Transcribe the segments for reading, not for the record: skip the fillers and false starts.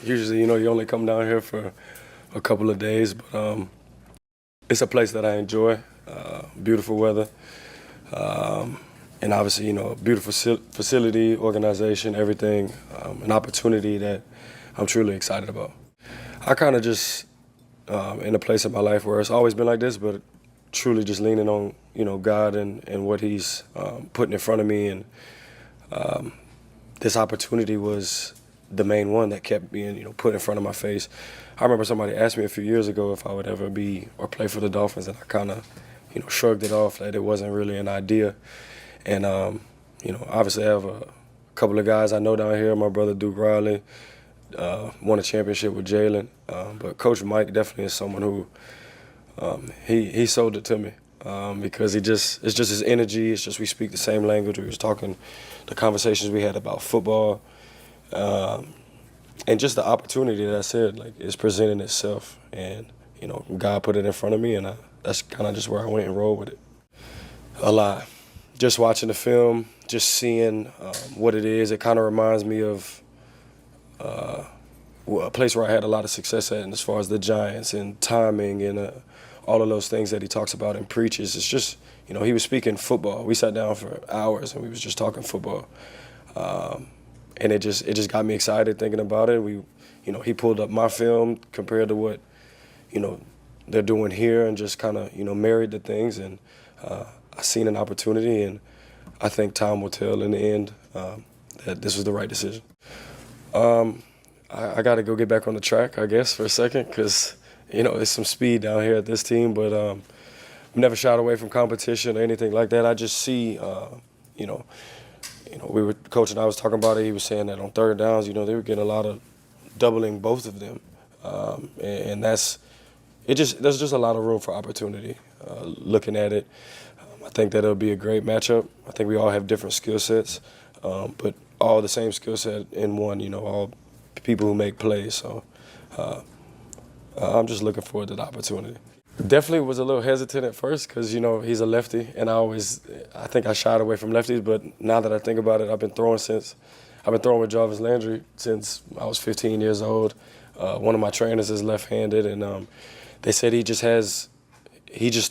Usually, you only come down here for a couple of days, but it's a place that I enjoy. Beautiful weather, and obviously, beautiful facility, organization, everything. An opportunity that I'm truly excited about. I kind of just in a place in my life where it's always been like this, but truly just leaning on God and what He's putting in front of me, and this opportunity was the main one that kept being put in front of my face. I remember somebody asked me a few years ago if I would ever be or play for the Dolphins, and I kind of shrugged it off that it wasn't really an idea. And obviously I have a couple of guys I know down here. My brother Duke Riley won a championship with Jaylen, but Coach Mike definitely is someone who he sold it to me because it's just his energy. It's just we speak the same language. We was talking the conversations we had about football, and just the opportunity that I said is presenting itself, and God put it in front of me, and that's kind of just where I went and rolled with it. A lot. Just watching the film, just seeing what it is. It kind of reminds me of a place where I had a lot of success at, and as far as the Giants and timing and all of those things that he talks about and preaches. It's just, he was speaking football. We sat down for hours and we was just talking football. And it just got me excited thinking about it. He pulled up my film compared to what, they're doing here, and just kind of, married the things. And I seen an opportunity, and I think time will tell in the end that this was the right decision. I got to go get back on the track, I guess, for a second, because, there's some speed down here at this team, but I've never shied away from competition or anything like that. I just see, we were, Coach and I was talking about it. He was saying that on third downs, they were getting a lot of doubling both of them, and there's just a lot of room for opportunity. Looking at it, I think that it'll be a great matchup. I think we all have different skill sets, but all the same skill set in one. All people who make plays. So I'm just looking forward to the opportunity. Definitely was a little hesitant at first because, he's a lefty, and I think I shied away from lefties, but now that I think about it, I've been throwing with Jarvis Landry since I was 15 years old. One of my trainers is left-handed, and they said he just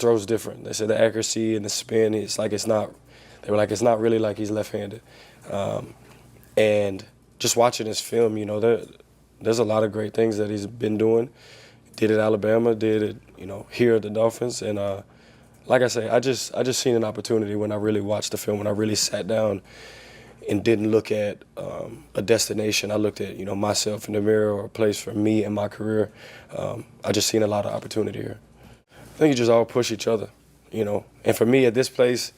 throws different. They said the accuracy and the spin, they were like, it's not really like he's left-handed. And just watching his film, there's a lot of great things that he's been doing. Did it at Alabama, did it, here at the Dolphins. And like I say, I just seen an opportunity when I really watched the film, when I really sat down and didn't look at a destination. I looked at, myself in the mirror, or a place for me in my career. I just seen a lot of opportunity here. I think you just all push each other, And for me at this place,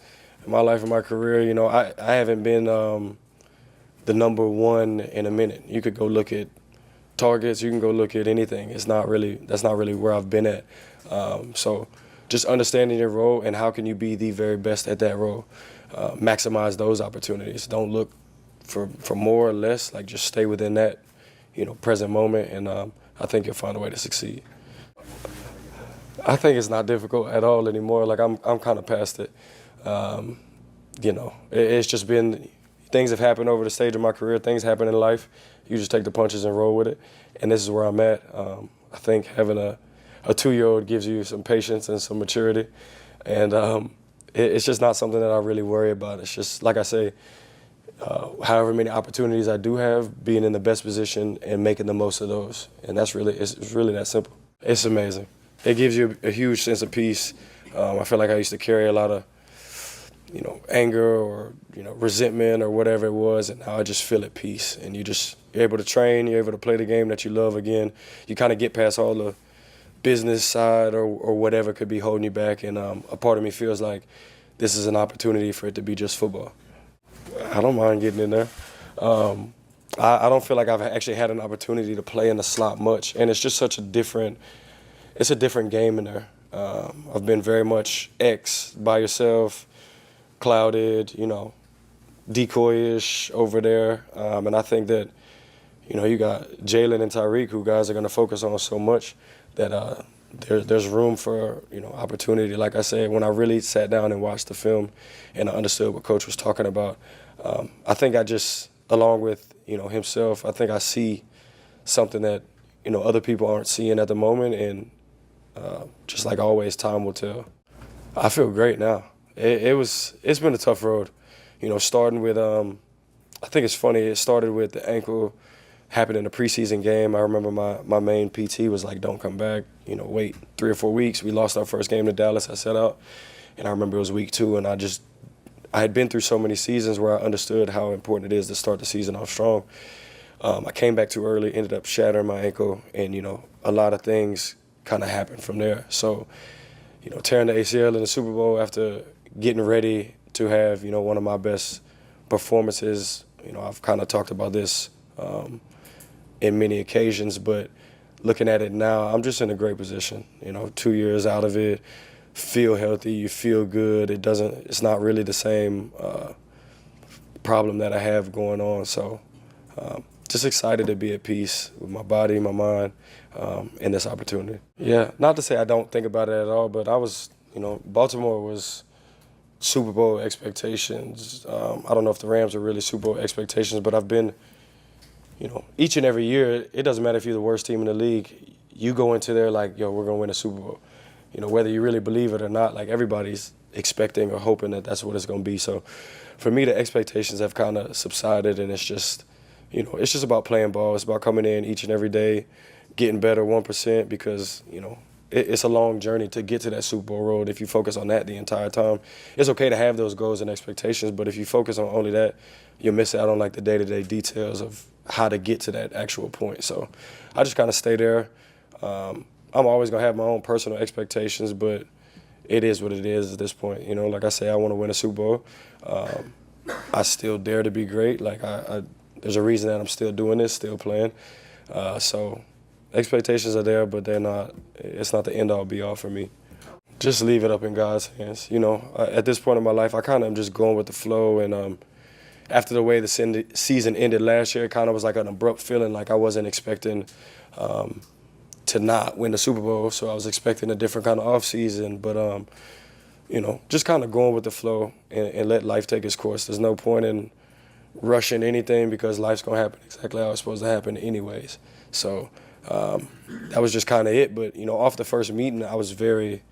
in my life and my career, I haven't been the number one in a minute. You could go look at targets, you can go look at anything. That's not really where I've been at. So just understanding your role and how can you be the very best at that role. Maximize those opportunities. Don't look for more or less. Just stay within that, present moment, and I think you'll find a way to succeed. I think it's not difficult at all anymore. I'm kind of past it. It's just been, things have happened over the stage of my career. Things happen in life. You just take the punches and roll with it. And this is where I'm at. I think having a 2-year-old gives you some patience and some maturity. And it's just not something that I really worry about. It's just, like I say, however many opportunities I do have, being in the best position and making the most of those. And it's really that simple. It's amazing. It gives you a huge sense of peace. I feel like I used to carry a lot of anger or, resentment or whatever it was, and now I just feel at peace. And you're able to train, you're able to play the game that you love again. You kind of get past all the business side or whatever could be holding you back, and a part of me feels like this is an opportunity for it to be just football. I don't mind getting in there. I don't feel like I've actually had an opportunity to play in the slot much, and it's just such a different game in there. I've been very much X, by yourself, clouded, decoy-ish over there. And I think that, you got Jaylen and Tyreek, who guys are going to focus on so much that there's room for, opportunity. Like I said, when I really sat down and watched the film and I understood what Coach was talking about, I think I just, along with, himself, I think I see something that, other people aren't seeing at the moment. And just like always, time will tell. I feel great now. It's been a tough road, starting with, I think it's funny, it started with the ankle happened in a preseason game. I remember my main PT was like, don't come back, wait 3 or 4 weeks. We lost our first game to Dallas. I sat out, and I remember it was week 2, and I had been through so many seasons where I understood how important it is to start the season off strong. I came back too early, ended up shattering my ankle, and, a lot of things kind of happened from there. So, tearing the ACL in the Super Bowl after getting ready to have, one of my best performances, I've kind of talked about this in many occasions, but looking at it now, I'm just in a great position. 2 years out of it, feel healthy, you feel good. It's not really the same problem that I have going on. So just excited to be at peace with my body, my mind, and this opportunity. Yeah, not to say I don't think about it at all, but Baltimore was Super Bowl expectations. I don't know if the Rams are really Super Bowl expectations, but I've been, each and every year, it doesn't matter if you're the worst team in the league, you go into there like, yo, we're going to win a Super Bowl. Whether you really believe it or not, like everybody's expecting or hoping that that's what it's going to be. So for me, the expectations have kind of subsided, and it's just, it's just about playing ball. It's about coming in each and every day, getting better 1% because, it's a long journey to get to that Super Bowl road. If you focus on that the entire time, it's okay to have those goals and expectations, but if you focus on only that, you'll miss out on like the day-to-day details of how to get to that actual point. So I just kind of stay there. I'm always going to have my own personal expectations, but it is what it is at this point. Like I say, I want to win a Super Bowl. I still dare to be great. Like there's a reason that I'm still doing this, still playing. So expectations are there, but it's not the end-all, be-all for me. Just leave it up in God's hands. At this point in my life, I kind of am just going with the flow. And after the way the season ended last year, it kind of was like an abrupt feeling, like I wasn't expecting to not win the Super Bowl. So I was expecting a different kind of offseason. But, just kind of going with the flow and let life take its course. There's no point in rushing anything because life's going to happen exactly how it's supposed to happen anyways. So that was just kind of it. But, off the first meeting, I was very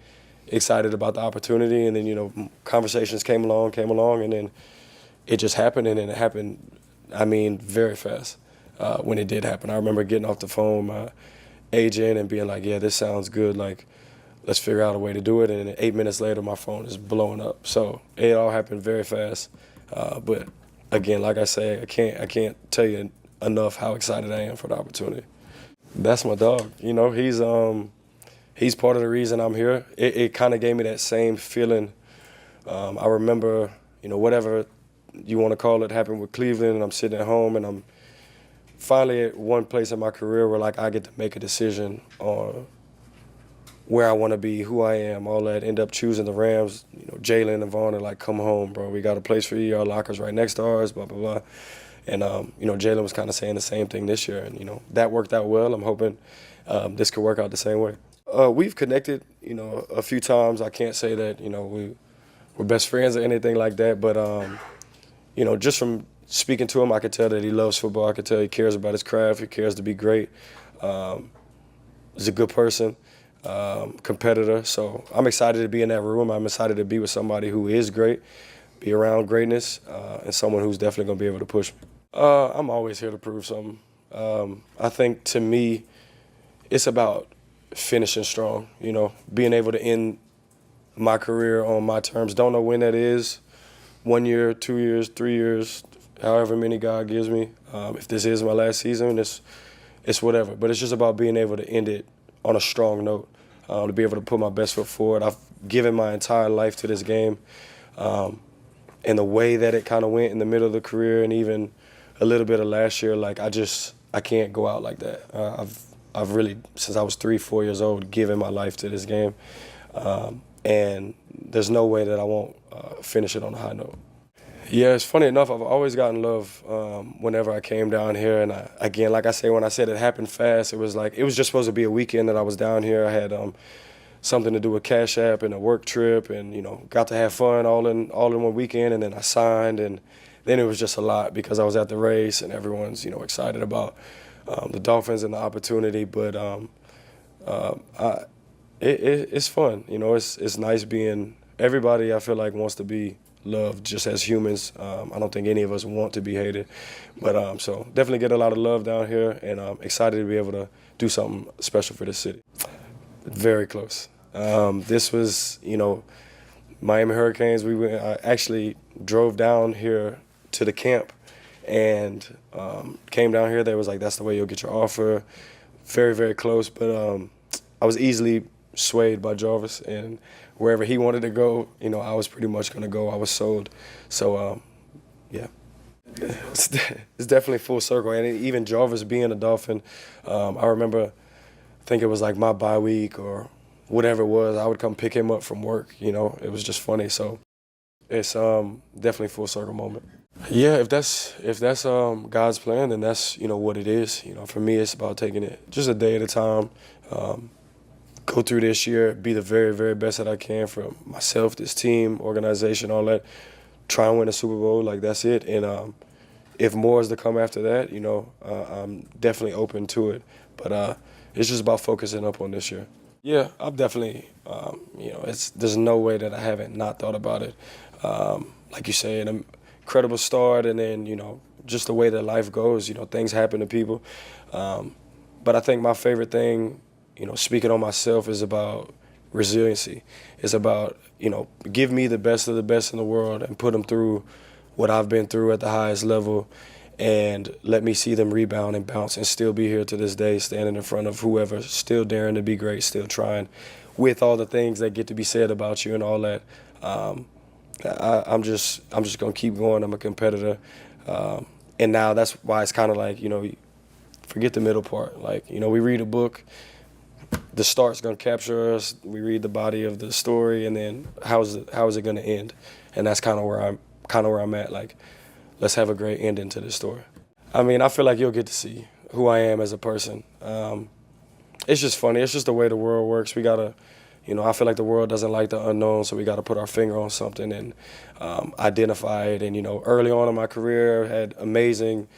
excited about the opportunity. And then, conversations came along, and then it just happened. And then it happened, very fast when it did happen. I remember getting off the phone, my agent, and being like, yeah, this sounds good. Like, let's figure out a way to do it. And then 8 minutes later, my phone is blowing up. So it all happened very fast. But, again, like I say, I can't tell you enough how excited I am for the opportunity. That's my dog. He's part of the reason I'm here. It kind of gave me that same feeling. I remember, whatever you want to call it happened with Cleveland, and I'm sitting at home, and I'm finally at one place in my career where like I get to make a decision on where I want to be, who I am, all that. End up choosing the Rams. Jaylen and Vaughn are like, come home, bro. We got a place for you. Our locker's right next to ours, blah, blah, blah. And, Jaylen was kind of saying the same thing this year. And, that worked out well. I'm hoping this could work out the same way. We've connected, a few times. I can't say that, we're best friends or anything like that. But, just from speaking to him, I could tell that he loves football. I could tell he cares about his craft. He cares to be great. He's a good person, competitor. So I'm excited to be in that room. I'm excited to be with somebody who is great, be around greatness, and someone who's definitely going to be able to push me. I'm always here to prove something. I think, to me, it's about finishing strong, being able to end my career on my terms. Don't know when that is, 1 year, 2 years, 3 years, however many God gives me. If this is my last season, it's whatever. But it's just about being able to end it on a strong note, to be able to put my best foot forward. I've given my entire life to this game. And the way that it kind of went in the middle of the career and even a little bit of last year, like I can't go out like that. I've really, since I was 3-4 years old, given my life to this game. And there's no way that I won't finish it on a high note. Yeah, it's funny enough, I've always gotten love whenever I came down here. And again, like I say, when I said it happened fast, it was just supposed to be a weekend that I was down here. I had something to do with Cash App and a work trip, and got to have fun all in one weekend. And then I signed, and then it was just a lot because I was at the race and everyone's excited about the Dolphins and the opportunity, but it's fun. You know, it's nice being. Everybody I feel like wants to be loved just as humans. I don't think any of us want to be hated, but so definitely get a lot of love down here, and I'm excited to be able to do something special for this city. Very close. This was, Miami Hurricanes. I actually drove down here to the camp and came down here. They was like, that's the way you'll get your offer. Very, very close, but I was easily swayed by Jarvis, and wherever he wanted to go, I was pretty much going to go. I was sold. So, yeah. It's definitely full circle. And even Jarvis being a Dolphin, I remember, I think it was like my bye week or whatever it was, I would come pick him up from work. It was just funny. So it's definitely full circle moment. Yeah, if that's God's plan, then that's what it is. For me, it's about taking it just a day at a time. Go through this year, be the very, very best that I can for myself, this team, organization, all that. Try and win a Super Bowl, like that's it. And if more is to come after that, I'm definitely open to it. But it's just about focusing up on this year. Yeah, I've definitely, there's no way that I haven't not thought about it. Like you say, an incredible start, and then, just the way that life goes, things happen to people. But I think my favorite thing, speaking on myself, is about resiliency. It's about, give me the best of the best in the world and put them through what I've been through at the highest level, and let me see them rebound and bounce and still be here to this day, standing in front of whoever, still daring to be great, still trying, with all the things that get to be said about you and all that. I'm just gonna keep going. I'm a competitor, and now that's why it's kind of like, forget the middle part. Like, we read a book, the start's gonna capture us. We read the body of the story, and then how is it gonna end? And that's kind of where I'm at. Like, let's have a great ending to this story. I mean, I feel like you'll get to see who I am as a person. It's just funny. It's just the way the world works. We gotta, I feel like the world doesn't like the unknown, so we gotta put our finger on something and identify it. And early on in my career, I had amazing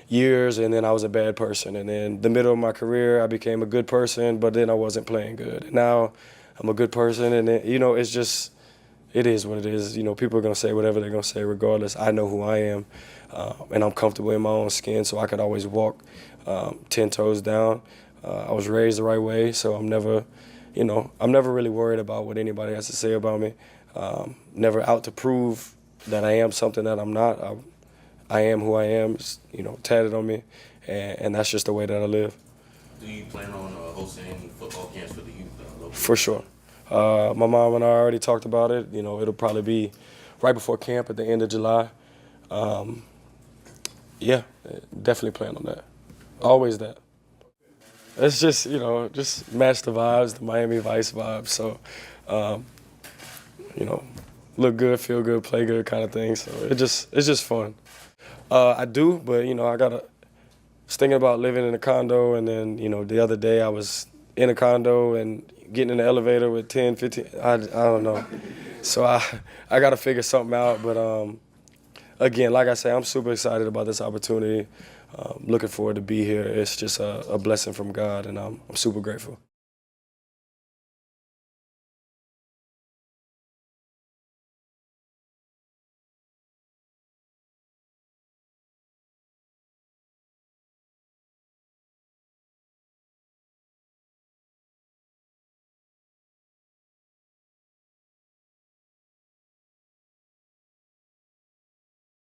years, and then I was a bad person. And then the middle of my career, I became a good person, but then I wasn't playing good. And now I'm a good person, and then, it's just, it is what it is. People are going to say whatever they're going to say regardless. I know who I am, and I'm comfortable in my own skin, so I could always walk 10 toes down. I was raised the right way, so I'm never really worried about what anybody has to say about me. Never out to prove that I am something that I'm not. I am who I am, tatted on me, and that's just the way that I live. Do you plan on hosting any football camps for the youth? For sure. My mom and I already talked about it. It'll probably be right before camp at the end of July. Yeah, definitely plan on that. Always that. It's just, just match the vibes, the Miami Vice vibes. So, look good, feel good, play good kind of thing. So it's just fun. I do, but, was thinking about living in a condo, and then, the other day I was in a condo and getting in the elevator with 10, 15, I don't know. So I got to figure something out. But, again, like I say, I'm super excited about this opportunity. Looking forward to be here. It's just a blessing from God, and I'm super grateful.